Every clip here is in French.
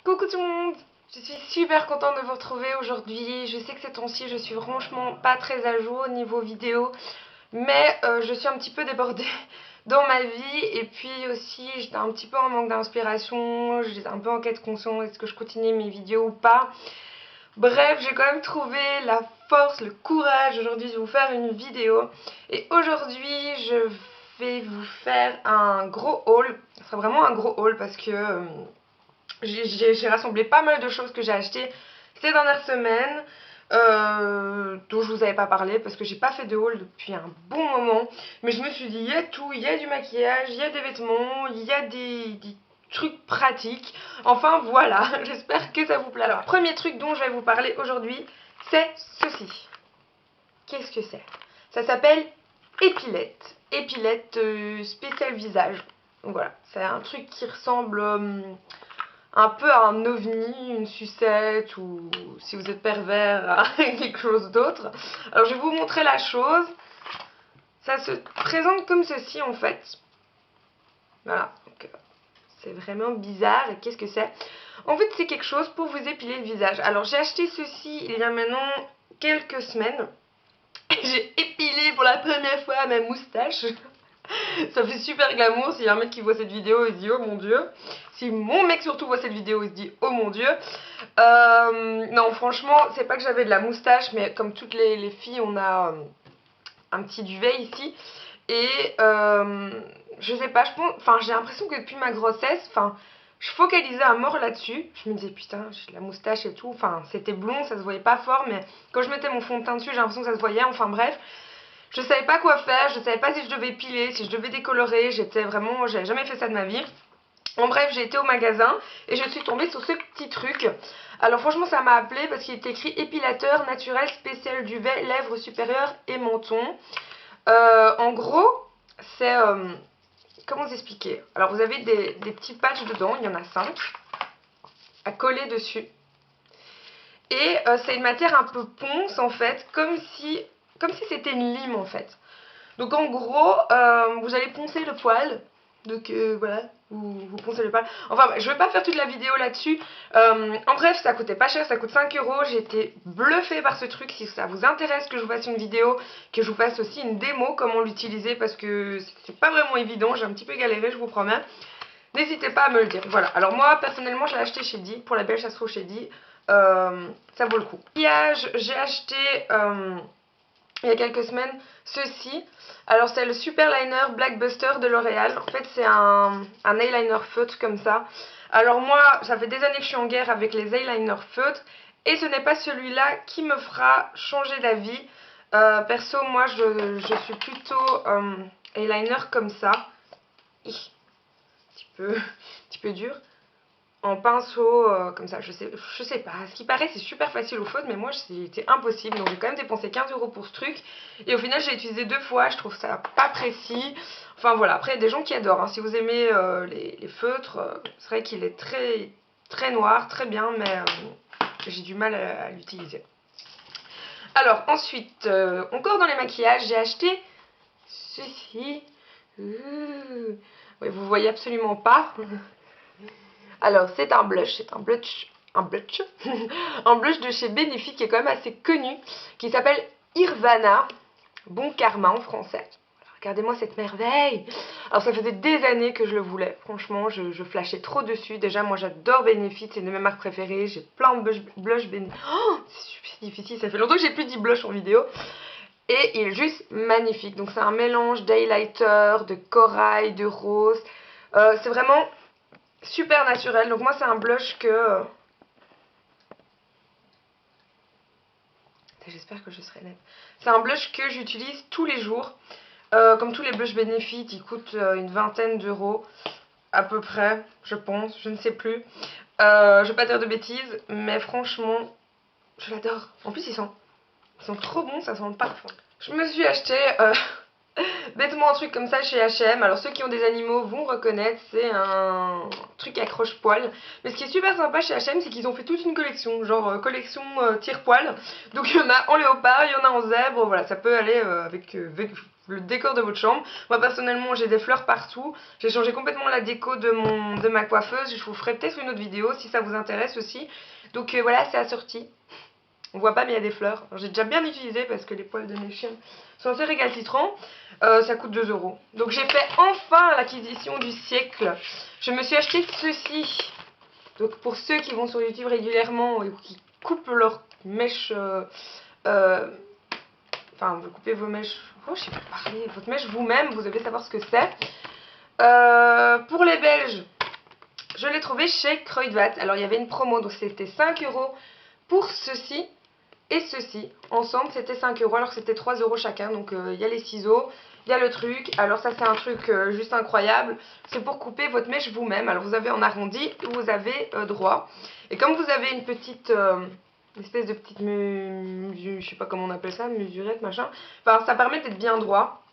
Coucou tout le monde, je suis super contente de vous retrouver aujourd'hui. Je sais que ces temps-ci je suis franchement pas très à jour au niveau vidéo, mais je suis un petit peu débordée dans ma vie et puis aussi j'étais un petit peu en manque d'inspiration, j'étais un peu en quête consciente, est-ce que je continue mes vidéos ou pas. Bref, j'ai quand même trouvé la force, le courage aujourd'hui de vous faire une vidéo et aujourd'hui je vais vous faire un gros haul. Ce sera vraiment un gros haul parce que j'ai rassemblé pas mal de choses que j'ai achetées ces dernières semaines, dont je vous avais pas parlé parce que j'ai pas fait de haul depuis un bon moment. Mais je me suis dit, il y a tout, il y a du maquillage, il y a des vêtements, il y a des trucs pratiques. Enfin voilà, j'espère que ça vous plaît. Alors, premier truc dont je vais vous parler aujourd'hui, c'est ceci. Qu'est-ce que c'est? Ça s'appelle Épilette. Épilette spécial visage. Donc voilà, c'est un truc qui ressemble un peu à un ovni, une sucette ou si vous êtes pervers à quelque chose d'autre. Alors je vais vous montrer la chose. Ça se présente comme ceci en fait. Voilà, donc c'est vraiment bizarre. Et qu'est-ce que c'est? En fait c'est quelque chose pour vous épiler le visage. Alors j'ai acheté ceci il y a maintenant quelques semaines. J'ai épilé pour la première fois ma moustache. Ça fait super glamour. S'il y a un mec qui voit cette vidéo, il se dit oh mon dieu. Si mon mec surtout voit cette vidéo, il se dit oh mon dieu. Non, franchement, c'est pas que j'avais de la moustache, mais comme toutes les filles, on a un petit duvet ici. Et je sais pas, j'ai l'impression que depuis ma grossesse, je focalisais à mort là-dessus. Je me disais putain, j'ai de la moustache et tout. Enfin, c'était blond, ça se voyait pas fort, mais quand je mettais mon fond de teint dessus, j'ai l'impression que ça se voyait. Enfin bref. Je savais pas quoi faire, je savais pas si je devais épiler, si je devais décolorer, j'avais jamais fait ça de ma vie. En bref, j'ai été au magasin et je suis tombée sur ce petit truc. Alors franchement, ça m'a appelé parce qu'il était écrit épilateur naturel spécial duvet, lèvres supérieures et menton. En gros, c'est... comment vous expliquer? Alors vous avez des petits patchs dedans, il y en a 5, à coller dessus. Et c'est une matière un peu ponce en fait, comme si c'était une lime en fait. Donc en gros, vous allez poncer le poil. Donc voilà, vous poncez le poil. Enfin, je vais pas faire toute la vidéo là-dessus. En bref, ça coûtait pas cher, ça coûte 5 euros. J'ai été bluffée par ce truc. Si ça vous intéresse que je vous fasse une vidéo, que je vous fasse aussi une démo, comment l'utiliser, parce que c'est pas vraiment évident. J'ai un petit peu galéré, je vous promets. N'hésitez pas à me le dire. Voilà, alors moi personnellement, je l'ai acheté chez Di. Pour la Belge, ça se trouve chez Di. Ça vaut le coup. J'ai acheté il y a quelques semaines ceci. Alors c'est le Super Liner Black Buster de L'Oréal. En fait c'est un eyeliner feutre comme ça. Alors moi ça fait des années que je suis en guerre avec les eyeliners feutres. Et ce n'est pas celui-là qui me fera changer d'avis. Perso moi je suis plutôt eyeliner comme ça. Un petit peu dur. En pinceau comme ça, je sais pas, ce qui paraît c'est super facile au feutre, mais moi c'était impossible, donc j'ai quand même dépensé 15 euros pour ce truc, et au final j'ai utilisé 2 fois, je trouve ça pas précis. Enfin voilà, après il y a des gens qui adorent, hein. Si vous aimez les feutres, c'est vrai qu'il est très, très noir, très bien, mais j'ai du mal à l'utiliser. Alors ensuite, encore dans les maquillages, j'ai acheté ceci. Oui, vous voyez absolument pas. Alors c'est un blush, un blush de chez Benefit qui est quand même assez connu, qui s'appelle Irvana, Bon Karma en français. Regardez-moi cette merveille. Alors ça faisait des années que je le voulais, franchement je flashais trop dessus. Déjà moi j'adore Benefit, c'est une de mes marques préférées, j'ai plein de blush Benefit. Oh, c'est super difficile, ça fait longtemps que j'ai plus dit blush en vidéo. Et il est juste magnifique, donc c'est un mélange d'highlighter, de corail, de rose. C'est vraiment super naturel, donc moi c'est un blush que... J'espère que je serai nette. C'est un blush que j'utilise tous les jours. Comme tous les blushs Benefit, ils coûtent une vingtaine d'euros. À peu près, je pense, je ne sais plus. Je vais pas dire de bêtises, mais franchement, je l'adore. En plus, ils sont trop bons, ça sent le parfum. Je me suis acheté... bêtement un truc comme ça chez H&M. Alors ceux qui ont des animaux vont reconnaître, c'est un truc accroche-poil. Mais ce qui est super sympa chez H&M, c'est qu'ils ont fait toute une collection, genre collection tire-poil. Donc il y en a en léopard, il y en a en zèbre, voilà, ça peut aller avec le décor de votre chambre. Moi personnellement j'ai des fleurs partout. J'ai changé complètement la déco de ma coiffeuse. Je vous ferai peut-être une autre vidéo si ça vous intéresse aussi. Donc voilà, c'est assorti. On voit pas mais il y a des fleurs. J'ai déjà bien utilisé parce que les poils de mes chiens sont assez récalcitrants. Ça coûte 2 euros. Donc j'ai fait enfin l'acquisition du siècle. Je me suis acheté ceci. Donc pour ceux qui vont sur YouTube régulièrement et qui coupent leurs mèches... Enfin, vous coupez vos mèches... Oh, je sais pas parler. Votre mèche vous-même, vous devez savoir ce que c'est. Pour les Belges, je l'ai trouvé chez Kruidvat. Alors, il y avait une promo, donc c'était 5 euros pour ceci et ceci. Ensemble, c'était 5 euros, alors que c'était 3 euros chacun. Donc, il y a les ciseaux, il y a le truc. Alors, ça, c'est un truc juste incroyable. C'est pour couper votre mèche vous-même. Alors, vous avez en arrondi, vous avez droit. Et comme vous avez une petite... une espèce de petite, je sais pas comment on appelle ça, mesurette, machin. Enfin, ça permet d'être bien droit.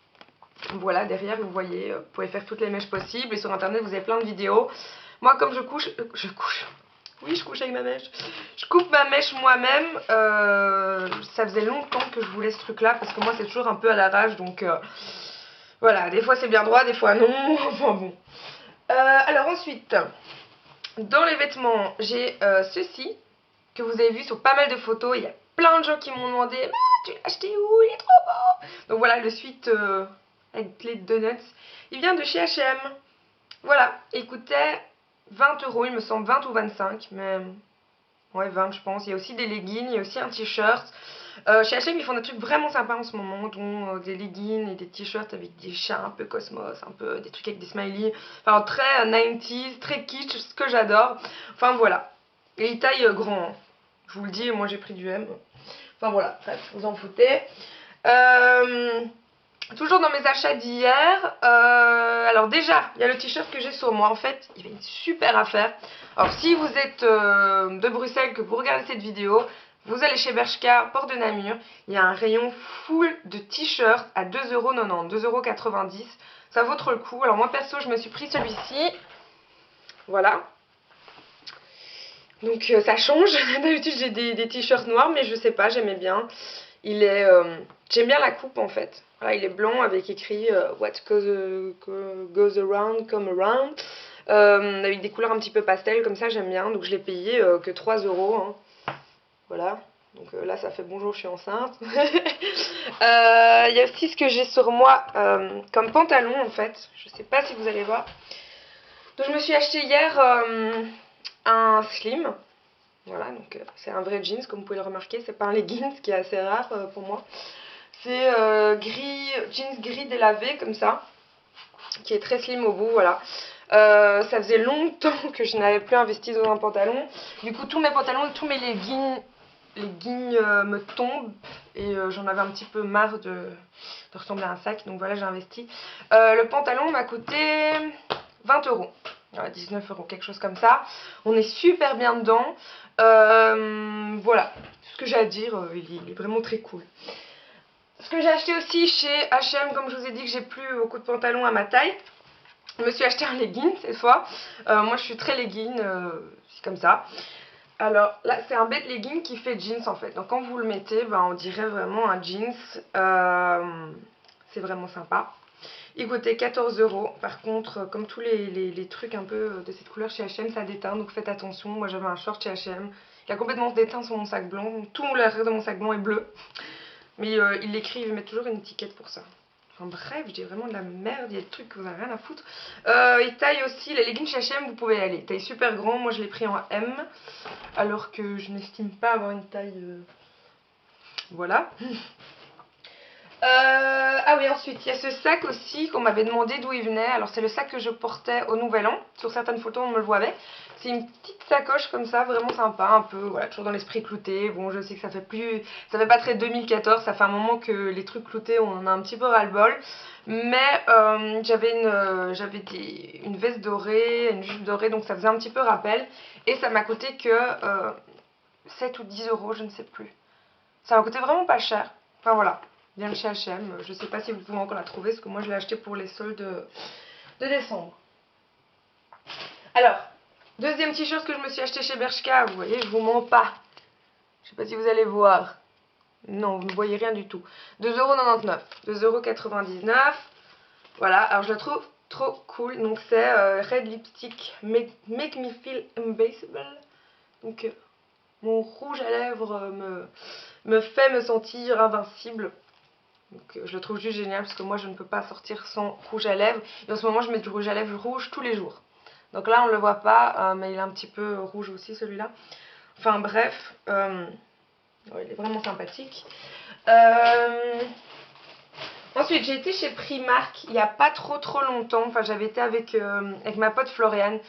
Voilà, derrière, vous voyez, vous pouvez faire toutes les mèches possibles. Et sur internet, vous avez plein de vidéos. Moi, comme je couche. Oui, je couche avec ma mèche. Je coupe ma mèche moi-même. Ça faisait longtemps que je voulais ce truc-là. Parce que moi, c'est toujours un peu à l'arrache. Donc, voilà, des fois c'est bien droit, des fois non. Enfin bon. Alors ensuite, dans les vêtements, j'ai ceci. Que vous avez vu sur pas mal de photos. Il y a plein de gens qui m'ont demandé tu l'as acheté où? Il est trop beau. Donc voilà, le suite avec les donuts. Il vient de chez H&M. Voilà, il coûtait 20 euros, il me semble 20 ou 25. Mais ouais, 20 je pense. Il y a aussi des leggings, il y a aussi un t-shirt. Chez H&M ils font des trucs vraiment sympas en ce moment, dont des leggings et des t-shirts avec des chats un peu cosmos, un peu des trucs avec des smileys. Enfin très 90s, très kitsch, ce que j'adore. Enfin voilà. Et il taille grand, hein. Je vous le dis, moi j'ai pris du M. Enfin voilà, bref, vous en foutez. Toujours dans mes achats d'hier. Alors déjà, il y a le t-shirt que j'ai sur moi. En fait, il y avait une super affaire. Alors si vous êtes de Bruxelles, que vous regardez cette vidéo, vous allez chez Bershka, Port de Namur. Il y a un rayon full de t-shirts à 2,90€, 2,90€. Ça vaut trop le coup. Alors moi perso, je me suis pris celui-ci. Voilà. Donc ça change, d'habitude j'ai des t-shirts noirs mais je sais pas, j'aimais bien. Il est, j'aime bien la coupe en fait. Voilà, il est blanc avec écrit What goes around come around. Avec des couleurs un petit peu pastel comme ça j'aime bien. Donc je l'ai payé que 3 euros. Hein. Voilà, donc là ça fait bonjour je suis enceinte. Il y a aussi ce que j'ai sur moi comme pantalon en fait. Je sais pas si vous allez voir. Donc je me suis acheté hier... un slim, voilà, donc c'est un vrai jeans comme vous pouvez le remarquer, c'est pas un leggings, ce qui est assez rare pour moi. C'est jeans gris délavé comme ça, qui est très slim au bout, voilà. Ça faisait longtemps que je n'avais plus investi dans un pantalon. Du coup tous mes pantalons et tous mes leggings me tombent et j'en avais un petit peu marre de ressembler à un sac, donc voilà j'ai investi. Le pantalon m'a coûté 20 euros. 19 euros, quelque chose comme ça. On est super bien dedans. Voilà, tout ce que j'ai à dire, il est vraiment très cool. Ce que j'ai acheté aussi chez H&M, comme je vous ai dit que j'ai plus beaucoup de pantalons à ma taille, je me suis acheté un legging cette fois. Moi je suis très legging, c'est comme ça. Alors là c'est un bête legging qui fait jeans en fait. Donc quand vous le mettez, ben, on dirait vraiment un jeans. C'est vraiment sympa. Il coûtait 14 euros. Par contre, comme tous les trucs un peu de cette couleur chez H&M, ça déteint. Donc faites attention. Moi j'avais un short chez H&M. Il a complètement déteint sur mon sac blanc. Tout le reste de mon sac blanc est bleu. Mais ils l'écrivent, ils mettent toujours une étiquette pour ça. Enfin bref, je dis vraiment de la merde. Il y a des trucs que vous n'avez rien à foutre. Ils taillent aussi. Les leggings chez H&M, vous pouvez y aller. Taille super grand. Moi je l'ai pris en M. Alors que je n'estime pas avoir une taille... Voilà. Ah oui, ensuite, il y a ce sac aussi qu'on m'avait demandé d'où il venait. Alors, c'est le sac que je portais au Nouvel An. Sur certaines photos, on me le voit avec. C'est une petite sacoche comme ça, vraiment sympa, un peu, voilà, toujours dans l'esprit clouté. Bon, je sais que ça fait pas très 2014, ça fait un moment que les trucs cloutés, on en a un petit peu ras-le-bol. Mais j'avais une veste dorée, une jupe dorée, donc ça faisait un petit peu rappel. Et ça m'a coûté que 7 ou 10 euros, je ne sais plus. Ça m'a coûté vraiment pas cher. Enfin, voilà. Bien de chez H&M, je sais pas si vous pouvez encore la trouver, parce que moi je l'ai acheté pour les soldes de décembre. Alors, deuxième t-shirt que je me suis acheté chez Bershka, vous voyez, je vous mens pas. Je sais pas si vous allez voir. Non, vous ne voyez rien du tout. 2,99 €. 2,99 €. Voilà, alors je la trouve trop cool. Donc c'est Red Lipstick Make Me Feel Invincible. Donc mon rouge à lèvres me fait me sentir invincible. Donc je le trouve juste génial parce que moi je ne peux pas sortir sans rouge à lèvres. Et en ce moment je mets du rouge à lèvres rouge tous les jours. Donc là on ne le voit pas, mais il est un petit peu rouge aussi celui-là. Enfin bref, ouais, il est vraiment sympathique. Ensuite j'ai été chez Primark il n'y a pas trop longtemps. Enfin j'avais été avec ma pote Floriane.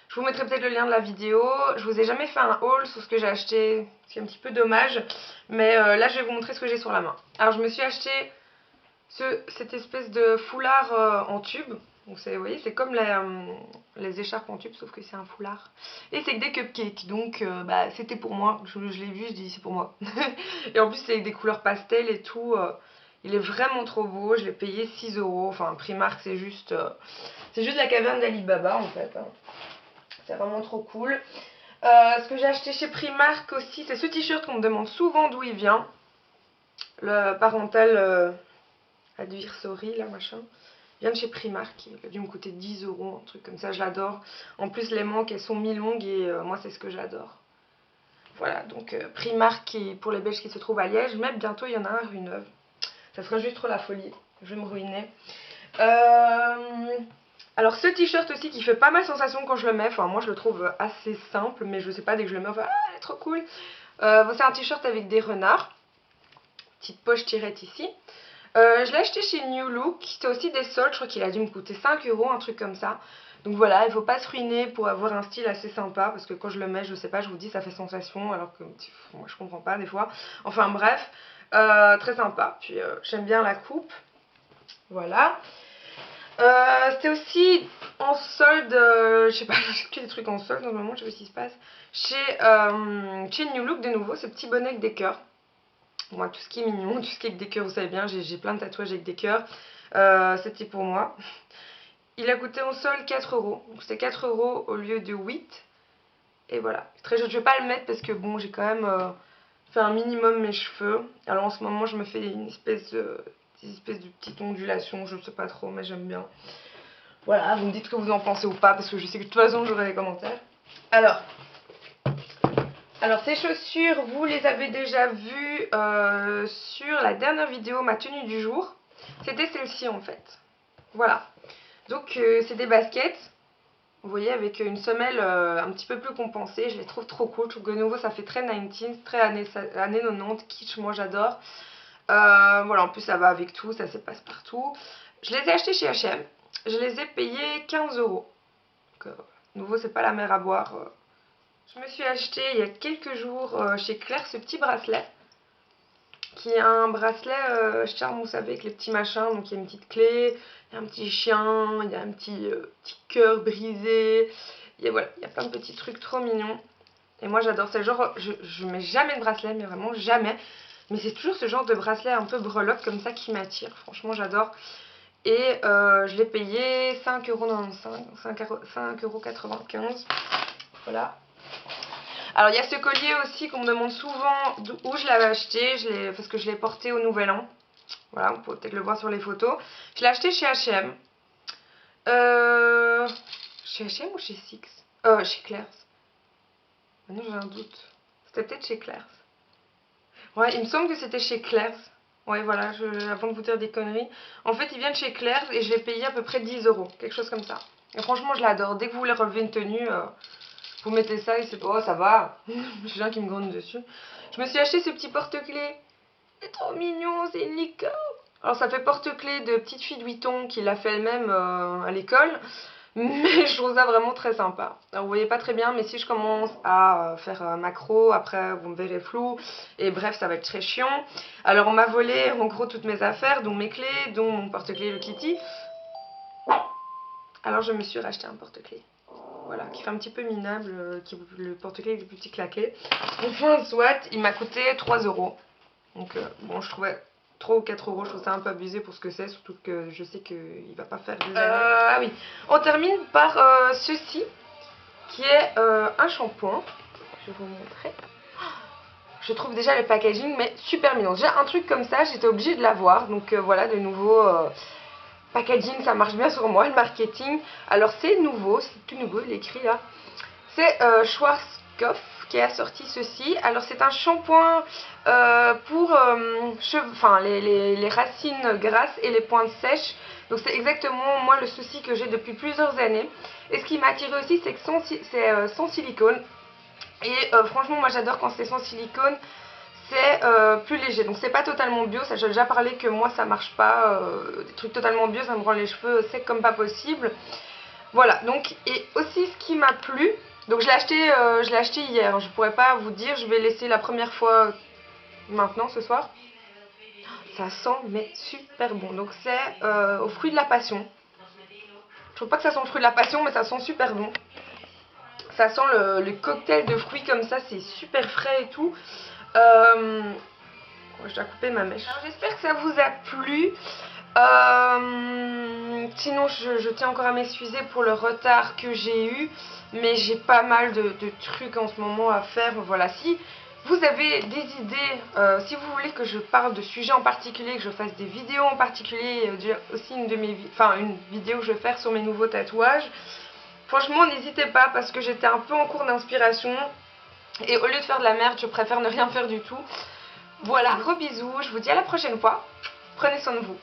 Je vous mettrai peut-être le lien de la vidéo. Je vous ai jamais fait un haul sur ce que j'ai acheté, c'est un petit peu dommage. Mais là je vais vous montrer ce que j'ai sur la main. Alors je me suis acheté cette espèce de foulard en tube. Donc vous voyez, c'est comme les écharpes en tube, sauf que c'est un foulard. Et c'est que des cupcakes, donc bah, c'était pour moi. Je l'ai vu, je dis c'est pour moi. Et en plus c'est avec des couleurs pastel et tout. Il est vraiment trop beau, je l'ai payé 6 €. Enfin Primark c'est juste la caverne d'Alibaba en fait. Hein. C'est vraiment trop cool. Ce que j'ai acheté chez Primark aussi, c'est ce t-shirt qu'on me demande souvent d'où il vient. Le parental advisory, là machin. Il vient de chez Primark, il a dû me coûter 10 €, un truc comme ça, je l'adore. En plus les manches elles sont mi-longues et moi c'est ce que j'adore. Voilà, donc Primark pour les Belges qui se trouvent à Liège, mais bientôt il y en a un à Rue Neuve. Ça serait juste trop la folie, je vais me ruiner. Alors ce t-shirt aussi qui fait pas mal sensation quand je le mets, enfin moi je le trouve assez simple, mais je sais pas, dès que je le mets, enfin ah elle est trop cool. C'est un t-shirt avec des renards, petite poche tirette ici. Je l'ai acheté chez New Look, c'est aussi des soldes, je crois qu'il a dû me coûter 5 €, un truc comme ça. Donc voilà, il faut pas se ruiner pour avoir un style assez sympa, parce que quand je le mets, je sais pas, je vous dis, ça fait sensation, alors que moi je comprends pas des fois. Enfin bref, très sympa, puis j'aime bien la coupe, voilà. C'était aussi en solde, je sais pas, j'achète que des trucs en solde en ce moment, je sais pas ce qui se passe. Chez New Look, de nouveau, ce petit bonnet avec des cœurs. Moi, tout ce qui est mignon, tout ce qui est avec des cœurs, vous savez bien, j'ai plein de tatouages avec des cœurs. C'était pour moi. Il a coûté en solde 4 €. Donc c'était 4 € au lieu de 8. Et voilà. Très joli. Je vais pas le mettre parce que bon, j'ai quand même fait un minimum mes cheveux. Alors en ce moment, je me fais une espèce de petite ondulation. Je sais pas trop, mais j'aime bien. Voilà, vous me dites ce que vous en pensez ou pas, parce que je sais que de toute façon, j'aurai les commentaires. Alors ces chaussures, vous les avez déjà vues sur la dernière vidéo, ma tenue du jour. C'était celle-ci en fait. Voilà. Donc c'est des baskets. Vous voyez, avec une semelle un petit peu plus compensée. Je les trouve trop cool. Je trouve que de nouveau ça fait très 90s, très années 90, kitsch, moi j'adore. Voilà, en plus ça va avec tout, ça se passe partout. Je les ai achetés chez H&M. Je les ai payés 15 €. Donc, de nouveau, c'est pas la mer à boire. Je me suis acheté il y a quelques jours chez Claire ce petit bracelet. Qui est un bracelet charme, vous savez, avec les petits machins. Donc il y a une petite clé, il y a un petit chien, il y a un petit cœur brisé. Voilà, il y a plein de petits trucs trop mignons. Et moi j'adore, c'est le genre, je mets jamais de bracelet, mais vraiment jamais. Mais c'est toujours ce genre de bracelet un peu breloque comme ça qui m'attire. Franchement j'adore. Et je l'ai payé 5,95 €, 5,95 €. Voilà. Alors il y a ce collier aussi qu'on me demande souvent où je l'avais acheté, parce que je l'ai porté au Nouvel An. Voilà, on peut peut-être le voir sur les photos. Je l'ai acheté chez H&M. Chez H&M ou chez Six? Chez Claire's. Maintenant j'ai un doute. C'était peut-être chez Claire's. Ouais, il me semble que c'était chez Claire's. Ouais, voilà, avant de vous dire des conneries. En fait, ils viennent chez Claire's et je l'ai payé à peu près 10 €. Quelque chose comme ça. Et franchement, je l'adore. Dès que vous voulez relever une tenue... vous mettez ça et c'est oh ça va. J'ai un qui me gronde dessus. Je me suis acheté ce petit porte-clés. C'est trop mignon, c'est une licorne. Alors ça fait porte-clés de petite fille de 8 ans qui l'a fait elle-même à l'école. Mais je trouve ça vraiment très sympa. Alors vous voyez pas très bien, mais si je commence à faire macro, après vous me verrez flou. Et bref, ça va être très chiant. Alors on m'a volé en gros toutes mes affaires, dont mes clés, dont mon porte-clés le Kitty. Alors je me suis racheté un porte-clés. Voilà, qui fait un petit peu minable, le porte-clés avec des petits claquets. Enfin, soit, il m'a coûté 3 €. Donc, bon, je trouvais 3 ou 4 €, je trouve ça un peu abusé pour ce que c'est, surtout que je sais qu'il va pas faire des années. Ah oui, on termine par ceci, qui est un shampoing. Je vais vous montrer. Je trouve déjà le packaging mais super mignon. Déjà un truc comme ça, j'étais obligée de l'avoir. Donc voilà, de nouveau packaging, ça marche bien sur moi, le marketing. Alors c'est nouveau, c'est tout nouveau, il est écrit là. C'est Schwarzkopf qui a sorti ceci. Alors c'est un shampoing pour les racines grasses et les pointes sèches. Donc c'est exactement moi le souci que j'ai depuis plusieurs années. Et ce qui m'a attiré aussi, c'est que c'est sans silicone. Et franchement moi j'adore quand c'est sans silicone. C'est plus léger, donc c'est pas totalement bio, ça j'ai déjà parlé que moi ça marche pas, des trucs totalement bio ça me rend les cheveux secs comme pas possible. Voilà, donc et aussi ce qui m'a plu, donc je l'ai acheté hier, je pourrais pas vous dire, je vais laisser la première fois maintenant ce soir. Ça sent mais super bon, donc c'est au fruit de la passion. Je trouve pas que ça sent le fruit de la passion mais ça sent super bon. Ça sent le cocktail de fruits comme ça, c'est super frais et tout. Je dois couper ma mèche. J'espère que ça vous a plu. Sinon je tiens encore à m'excuser pour le retard que j'ai eu. Mais j'ai pas mal de trucs en ce moment à faire. Voilà, si vous avez des idées, si vous voulez que je parle de sujets en particulier, que je fasse des vidéos en particulier, aussi une vidéo que je vais faire sur mes nouveaux tatouages. Franchement n'hésitez pas parce que j'étais un peu en cours d'inspiration. Et au lieu de faire de la merde, je préfère ne rien faire du tout. Voilà, gros bisous, je vous dis à la prochaine fois. Prenez soin de vous.